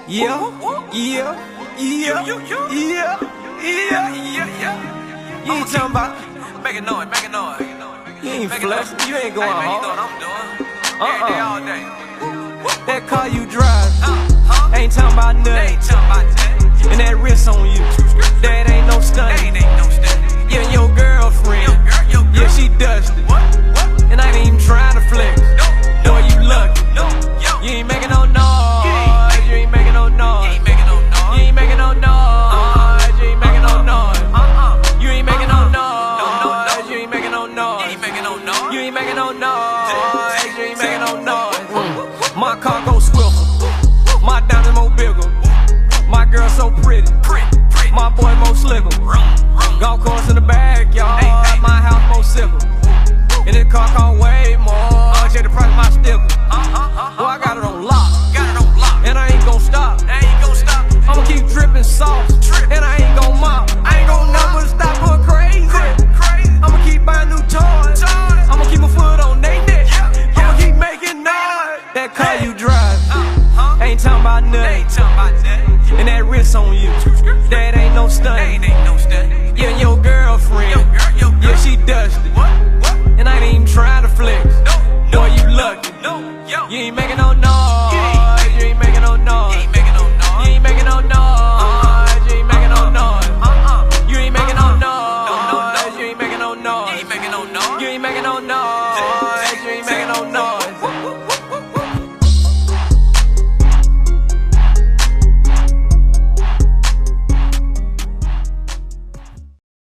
Yeah, yeah, yeah, yeah, yeah. You ain't talking about. Make a noise, make a noise. You ain't flexing, you ain't going Hey, man, you hard. know what I'm doing. Every day, all day. That car you drive, ain't talking about They nothing. ain't talking about that. And that wrist on you, that ain't no They stunt. ain't no study. Yeah, your girlfriend, Your girl. yeah, she dusty. What? And I ain't even trying to flex. No, Boy, you lucky. no, yo. You ain't making no noise. You ain't making no You noise. ain't making no noise. You ain't making no noise. You ain't making no noise. You ain't making no noise. You ain't making no You noise. ain't making no noise. You ain't making no noise. You ain't making no noise. My car go swifter. My diamond more bigger. My girl so pretty. My boy more slicker. Golf course in the backyard. My house more sicker. And this car cost way more. Check the price of my sticker. Boy, I got it on lock. Got it on lock. And I ain't gon' stop. I ain't gon' stop. I'ma keep dripping sauce. And I ain't gon' mop. I ain't gon' never stop going crazy. Crazy. I'ma keep buying new toys. I'ma keep my foot on they neck. I'ma keep making noise. That car you drive, ain't talking about They nothing. ain't talking about that. And that wrist on you, that ain't no They stunt. ain't no study. Yeah, and your girlfriend, Your girl. yeah, she dusty. What? And I ain't even trying to flex. No, Boy, you lucky. no, yo. You ain't making no noise. You ain't making no You noise. ain't making no You noise. ain't making no noise. You ain't making no noise. You ain't making no noise. You ain't making no You noise. ain't making no noise. You ain't making no noise.